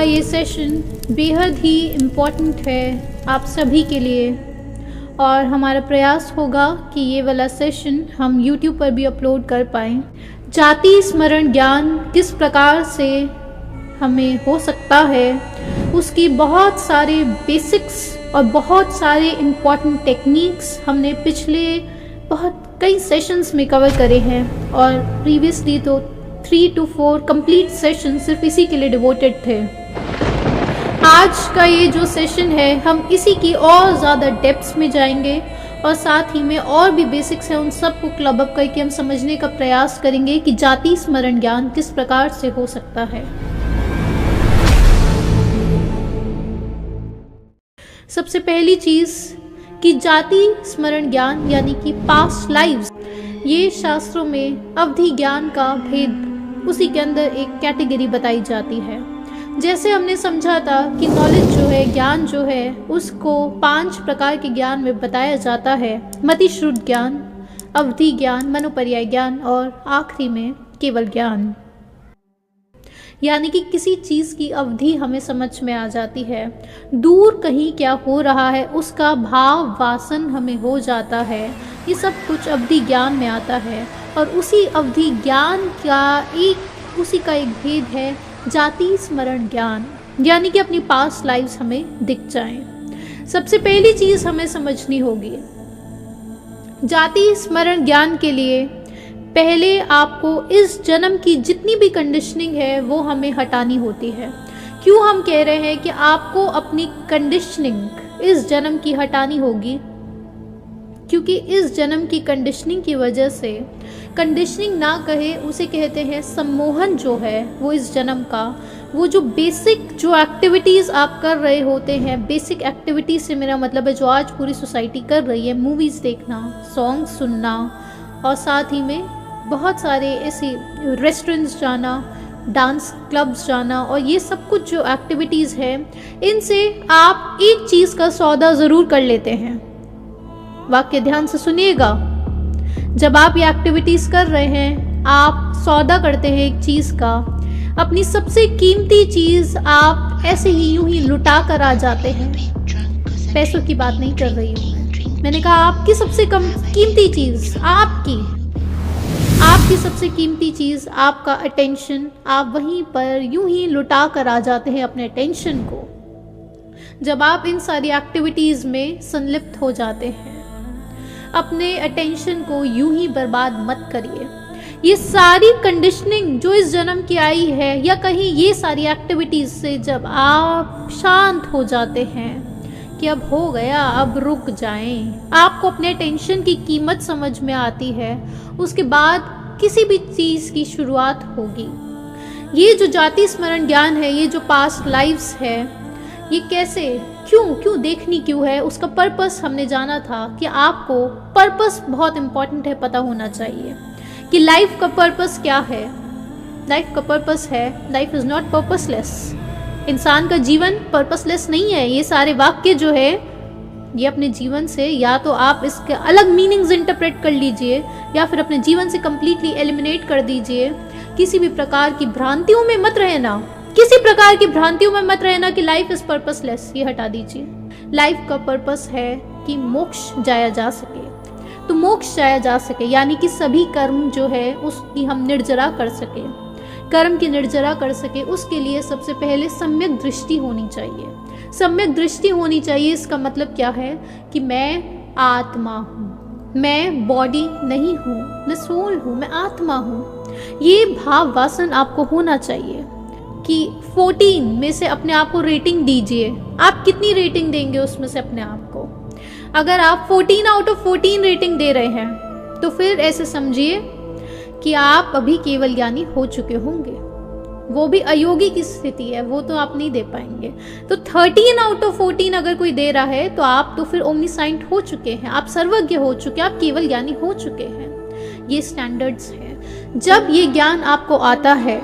ये सेशन बेहद ही इम्पोर्टेंट है आप सभी के लिए, और हमारा प्रयास होगा कि ये वाला सेशन हम YouTube पर भी अपलोड कर पाएँ। जाति स्मरण ज्ञान किस प्रकार से हमें हो सकता है, उसकी बहुत सारे बेसिक्स और बहुत सारे इम्पॉर्टेंट टेक्निक्स हमने पिछले कई सेशंस में कवर करे हैं, और प्रीवियसली तो 3 to 4 कंप्लीट सेशन सिर्फ इसी के लिए डिवोटेड थे। आज का ये जो सेशन है हम इसी की और ज़्यादा डेप्थ्स में जाएंगे, और साथ ही में और भी बेसिक्स हैं उन सब को क्लब अप करके हम समझने का प्रयास करेंगे कि जाति स्मरण ज्ञान किस प्रकार से हो सकता है। सबसे पहली चीज़ कि जाति स्मरण ज्ञान यानी कि पास्ट लाइव्स, ये शास्त्रों में अवधि ज्ञान का भेद, उसी के अंदर एक कैटेगरी बताई जाती है। जैसे हमने समझा था कि नॉलेज जो है, ज्ञान जो है, उसको 5 प्रकार के ज्ञान में बताया जाता है। मतिश्रुत ज्ञान, अवधि ज्ञान, मनोपर्याय ज्ञान और आखिरी में केवल ज्ञान। यानी कि किसी चीज़ की अवधि हमें समझ में आ जाती है, दूर कहीं क्या हो रहा है उसका भाव वासन हमें हो जाता है, ये सब कुछ अवधि ज्ञान में आता है। और उसी अवधि ज्ञान का उसी का एक भेद है जाति स्मरण ज्ञान, यानी कि अपनी पास्ट लाइव्स हमें दिख जाएं। सबसे पहली चीज़ हमें समझनी होगी, जाति स्मरण ज्ञान के लिए पहले आपको इस जन्म की जितनी भी कंडीशनिंग है वो हमें हटानी होती है। क्यों हम कह रहे हैं कि आपको अपनी कंडीशनिंग इस जन्म की हटानी होगी? क्योंकि इस जन्म की कंडीशनिंग की वजह से, कंडीशनिंग ना कहे उसे कहते हैं सम्मोहन जो है वो इस जन्म का, वो जो बेसिक जो एक्टिविटीज़ आप कर रहे होते हैं, बेसिक एक्टिविटीज़ से मेरा मतलब है जो आज पूरी सोसाइटी कर रही है, मूवीज़ देखना, सॉन्ग सुनना, और साथ ही में बहुत सारे ऐसे रेस्टोरेंट्स जाना, डांस क्लब्स जाना, और ये सब कुछ जो एक्टिविटीज़ है, इनसे आप एक चीज़ का सौदा ज़रूर कर लेते हैं। वाक्य ध्यान से सुनिएगा, जब आप ये एक्टिविटीज़ कर रहे हैं आप सौदा करते हैं एक चीज़ का, अपनी सबसे कीमती चीज़ आप ऐसे ही यूं ही लुटा कर आ जाते हैं। पैसों की बात नहीं कर रही हूँ, मैंने कहा आपकी सबसे कीमती चीज़, आपकी सबसे कीमती चीज़, आपका अटेंशन, आप वहीं पर यूं ही लुटा कर आ जाते हैं अपने अटेंशन को। जब आप इन सारी एक्टिविटीज़ में संलिप्त हो जाते हैं, अपने अटेंशन को यूं ही बर्बाद मत करिए। ये सारी कंडीशनिंग जो इस जन्म की आई है, या कहीं ये सारी एक्टिविटीज़ से जब आप शांत हो जाते हैं कि अब हो गया, अब रुक जाएं, आपको अपने अटेंशन की कीमत समझ में आती है, उसके बाद किसी भी चीज़ की शुरुआत होगी। ये जो जाति स्मरण ज्ञान है, ये जो पास्ट लाइव्स है, ये कैसे, क्यों देखनी क्यों है, उसका पर्पस हमने जाना था कि आपको पर्पस बहुत इम्पॉर्टेंट है, पता होना चाहिए कि लाइफ का पर्पस क्या है। लाइफ का पर्पस है, लाइफ इज़ नॉट पर्पसलेस। इंसान का जीवन पर्पसलेस नहीं है। ये सारे वाक्य जो है ये अपने जीवन से, या तो आप इसके अलग मीनिंग्स इंटरप्रेट कर लीजिए, या फिर अपने जीवन से कम्प्लीटली एलिमिनेट कर दीजिए। किसी भी प्रकार की भ्रांतियों में मत रहना, किसी प्रकार की भ्रांतियों में मत रहना कि लाइफ इज पर्पसलेस, ये हटा दीजिए। लाइफ का पर्पस है कि मोक्ष जाया जा सके, तो मोक्ष जाया जा सके यानी कि सभी कर्म जो है उसकी हम निर्जरा कर सके, कर्म की निर्जरा कर सके। उसके लिए सबसे पहले सम्यक दृष्टि होनी चाहिए। सम्यक दृष्टि होनी चाहिए, इसका मतलब क्या है कि मैं आत्मा हूँ, मैं बॉडी नहीं हूँ, मैं सोल हूँ, मैं आत्मा हूँ। ये भाव वासन आपको होना चाहिए कि 14 में से अपने आप को रेटिंग दीजिए। आप कितनी रेटिंग देंगे उसमें से अपने आप को? अगर आप 14 आउट ऑफ 14 रेटिंग दे रहे हैं तो फिर ऐसे समझिए कि आप अभी केवल ज्ञानी हो चुके होंगे। वो भी अयोगी की स्थिति है, वो तो आप नहीं दे पाएंगे। तो 13 आउट ऑफ 14 अगर कोई दे रहा है तो आप तो फिर ओमनीसाइंट हो चुके हैं, आप सर्वज्ञ हो चुके हैं, आप केवल ज्ञानी हो चुके हैं। ये स्टैंडर्ड्स हैं। जब ये ज्ञान आपको आता है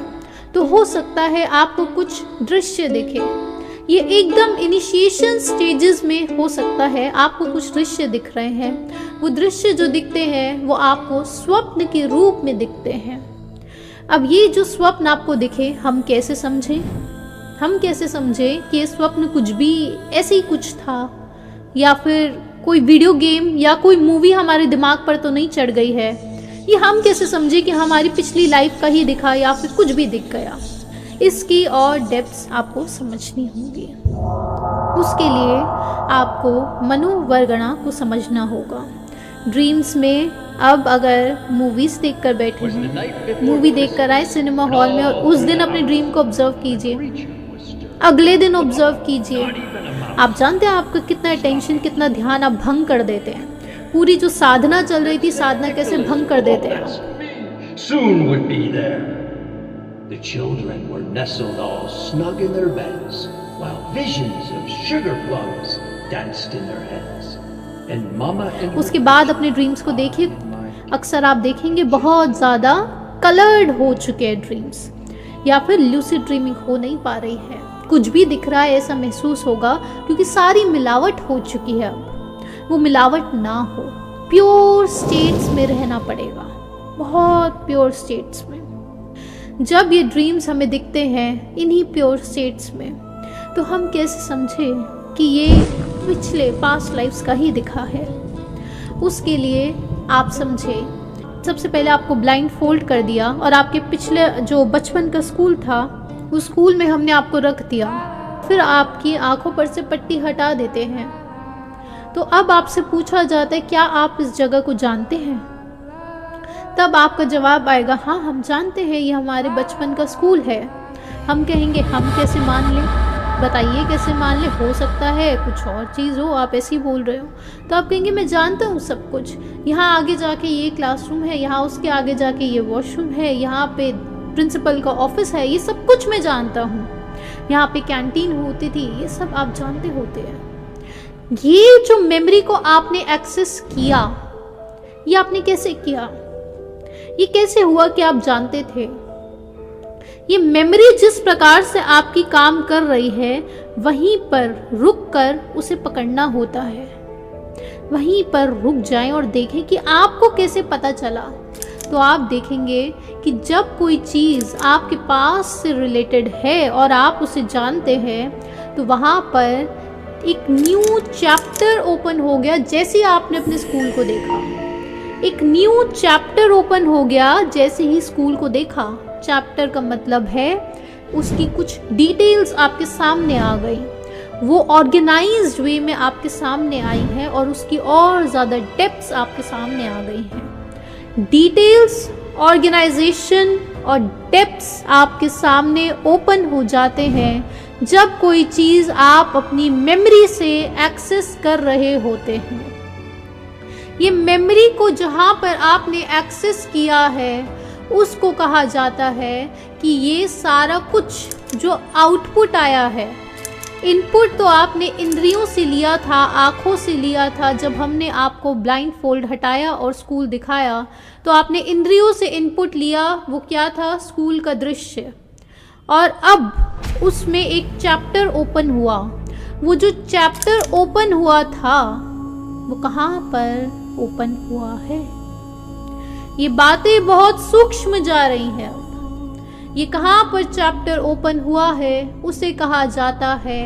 तो हो सकता है आपको कुछ दृश्य दिखे। ये एकदम इनिशिएशन स्टेजेस में हो सकता है आपको कुछ दृश्य दिख रहे हैं। वो दृश्य जो दिखते हैं वो आपको स्वप्न के रूप में दिखते हैं। अब ये जो स्वप्न आपको दिखे हम कैसे समझें? हम कैसे समझें कि ये स्वप्न कुछ भी ऐसे ही कुछ था, या फिर कोई वीडियो गेम या कोई मूवी हमारे दिमाग पर तो नहीं चढ़ गई है। ये हम कैसे समझें कि हमारी पिछली लाइफ का ही दिखा या फिर कुछ भी दिख गया। इसकी और डेप्थ्स आपको समझनी होगी। उसके लिए आपको मनोवर्गणा को समझना होगा। ड्रीम्स में अब अगर मूवीज़ देख कर बैठे हैं, मूवी देख कर आए सिनेमा हॉल में, और उस दिन अपने ड्रीम को ऑब्जर्व कीजिए, अगले दिन ऑब्जर्व कीजिए। आप जानते हैं आपका कितना अटेंशन, कितना ध्यान आप भंग कर देते हैं। पूरी जो साधना चल रही थी, साधना कैसे भंग कर देते हैं। Soon would be there. The children were nestled all snug in their beds, while visions of sugar plums danced in their heads. And Mama and उसके बाद अपने ड्रीम्स को देखिए। अक्सर आप देखेंगे बहुत ज़्यादा कलर्ड हो चुके हैं ड्रीम्स, या फिर लूसिड ड्रीमिंग हो नहीं पा रही है। कुछ भी दिख रहा है ऐसा महसूस होगा, क्योंकि सारी मिलावट हो चुकी है। अब वो मिलावट ना हो, प्योर स्टेट्स में रहना पड़ेगा, बहुत प्योर स्टेट्स में। जब ये ड्रीम्स हमें दिखते हैं इन्हीं प्योर स्टेट्स में, तो हम कैसे समझें कि ये पिछले पास्ट लाइफ्स का ही दिखा है। उसके लिए आप समझें, सबसे पहले आपको ब्लाइंड फोल्ड कर दिया और आपके पिछले जो बचपन का स्कूल था, उस स्कूल में हमने आपको रख दिया। फिर आपकी आंखों पर से पट्टी हटा देते हैं। तो अब आपसे पूछा जाता है, क्या आप इस जगह को जानते हैं? तब आपका जवाब आएगा, हाँ हम जानते हैं, ये हमारे बचपन का स्कूल है। हम कहेंगे, हम कैसे मान लें, बताइए कैसे मान लें, हो सकता है कुछ और चीज़ हो, आप ऐसे ही बोल रहे हो। तो आप कहेंगे, मैं जानता हूँ सब कुछ, यहाँ आगे जाके ये क्लासरूम है, यहाँ उसके आगे जाके ये वॉशरूम है, यहाँ पे प्रिंसिपल का ऑफिस है, ये सब कुछ मैं जानता हूँ, यहाँ पे कैंटीन होती थी, ये सब आप जानते होते हैं। ये जो मेमोरी को आपने एक्सेस किया, ये आपने कैसे किया? ये कैसे हुआ कि आप जानते थे? ये मेमोरी जिस प्रकार से आपकी काम कर रही है, वहीं पर रुक कर उसे पकड़ना होता है। वहीं पर रुक जाएं और देखें कि आपको कैसे पता चला। तो आप देखेंगे कि जब कोई चीज़ आपके पास से रिलेटेड है और आप उसे जानते हैं, तो वहाँ पर एक न्यू चैप्टर ओपन हो गया। जैसे ही आपने अपने स्कूल को देखा, एक न्यू चैप्टर ओपन हो गया जैसे ही स्कूल को देखा। चैप्टर का मतलब है उसकी कुछ डिटेल्स आपके सामने आ गई, वो ऑर्गेनाइज्ड वे में आपके सामने आई है और उसकी और ज़्यादा डेप्थ्स आपके सामने आ गई हैं। डिटेल्स, ऑर्गेनाइजेशन और डेप्थ्स आपके सामने ओपन हो जाते हैं जब कोई चीज़ आप अपनी मेमोरी से एक्सेस कर रहे होते हैं। ये मेमोरी को जहाँ पर आपने एक्सेस किया है, उसको कहा जाता है कि ये सारा कुछ जो आउटपुट आया है, इनपुट तो आपने इंद्रियों से लिया था, आँखों से लिया था। जब हमने आपको ब्लाइंड फोल्ड हटाया और स्कूल दिखाया, तो आपने इंद्रियों से इनपुट लिया। वो क्या था? स्कूल का दृश्य। और अब उसमें एक चैप्टर ओपन हुआ। वो जो चैप्टर ओपन हुआ था, वो कहाँ पर ओपन हुआ है? ये बातें बहुत सूक्ष्म जा रही हैं। ये कहाँ पर चैप्टर ओपन हुआ है, उसे कहा जाता है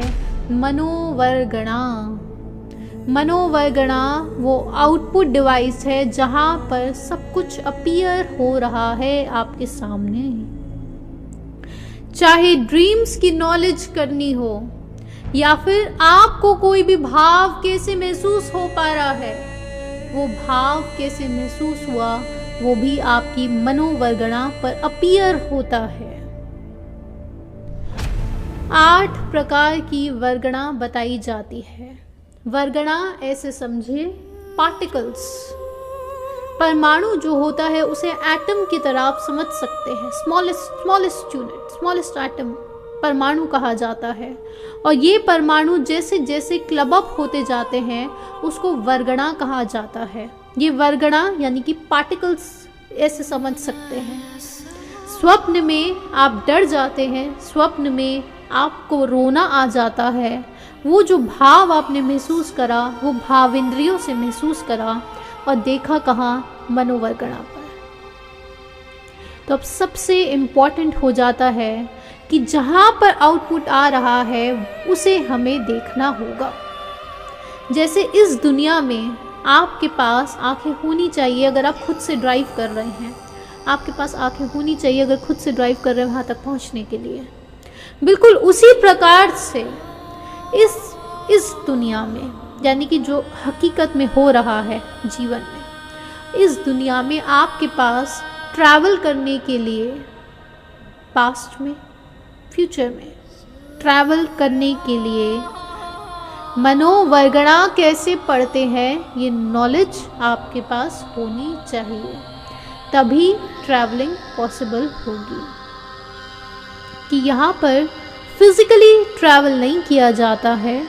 मनोवर्गणा। मनोवर्गणा वो आउटपुट डिवाइस है जहाँ पर सब कुछ अपीयर हो रहा है आपके सामने। चाहे ड्रीम्स की नॉलेज करनी हो, या फिर आपको कोई भी भाव कैसे महसूस हो पा रहा है, वो भाव कैसे महसूस हुआ, वो भी आपकी मनोवर्गणा पर अपीयर होता है। 8 प्रकार की वर्गणा बताई जाती है। वर्गणा ऐसे समझे, पार्टिकल्स, परमाणु जो होता है उसे एटम की तरह आप समझ सकते हैं। स्मॉलेस्ट यूनिट, स्मॉलेस्ट एटम परमाणु कहा जाता है। और ये परमाणु जैसे जैसे क्लब अप होते जाते हैं, उसको वर्गणा कहा जाता है। ये वर्गणा यानी कि पार्टिकल्स ऐसे समझ सकते हैं। स्वप्न में आप डर जाते हैं, स्वप्न में आपको रोना आ जाता है। वो जो भाव आपने महसूस करा, वो भाव इंद्रियों से महसूस करा और देखा कहाँ? मनोवर्गणा पर। तो अब सबसे इम्पॉर्टेंट हो जाता है कि जहाँ पर आउटपुट आ रहा है उसे हमें देखना होगा। जैसे इस दुनिया में आपके पास आंखें होनी चाहिए अगर आप खुद से ड्राइव कर रहे हैं, आपके पास आंखें होनी चाहिए अगर खुद से ड्राइव कर रहे हैं वहाँ तक पहुँचने के लिए। बिल्कुल उसी प्रकार से इस दुनिया में, यानी कि जो हकीकत में हो रहा है जीवन में, इस दुनिया में आपके पास ट्रैवल करने के लिए पास्ट में, फ्यूचर में ट्रैवल करने के लिए मनोवर्गणा कैसे पढ़ते हैं ये नॉलेज आपके पास होनी चाहिए, तभी ट्रैवलिंग पॉसिबल होगी। कि यहाँ पर फिजिकली ट्रैवल नहीं किया जाता है,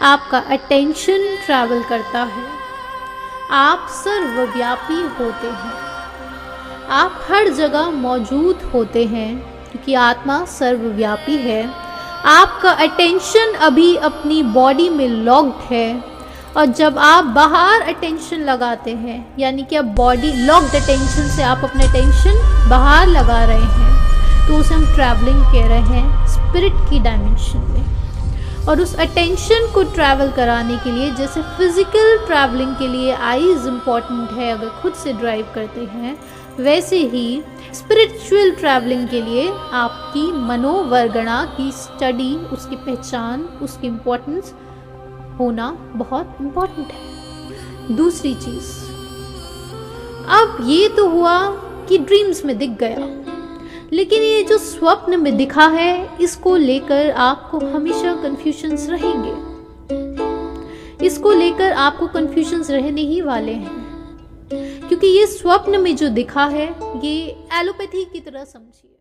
आपका अटेंशन ट्रैवल करता है। आप सर्वव्यापी होते हैं, आप हर जगह मौजूद होते हैं क्योंकि आत्मा सर्वव्यापी है। आपका अटेंशन अभी अपनी बॉडी में लॉक्ड है, और जब आप बाहर अटेंशन लगाते हैं, यानी कि अब बॉडी लॉक्ड अटेंशन से आप अपना अटेंशन बाहर लगा रहे हैं, तो उसे हम ट्रैवलिंग कह रहे हैं स्पिरिट की डायमेंशन में। और उस अटेंशन को ट्रैवल कराने के लिए, जैसे फिजिकल ट्रैवलिंग के लिए आईज इम्पॉर्टेंट है अगर खुद से ड्राइव करते हैं, वैसे ही स्पिरिचुअल ट्रैवलिंग के लिए आपकी मनोवर्गणा की स्टडी, उसकी पहचान, उसकी इम्पोर्टेंस होना बहुत इम्पोर्टेंट है। दूसरी चीज़, अब ये तो हुआ कि ड्रीम्स में दिख गया, लेकिन ये जो स्वप्न में दिखा है इसको लेकर आपको हमेशा कन्फ्यूजन्स रहेंगे, इसको लेकर आपको कन्फ्यूजन्स रहने ही वाले हैं, क्योंकि ये स्वप्न में जो दिखा है ये एलोपैथी की तरह समझिए।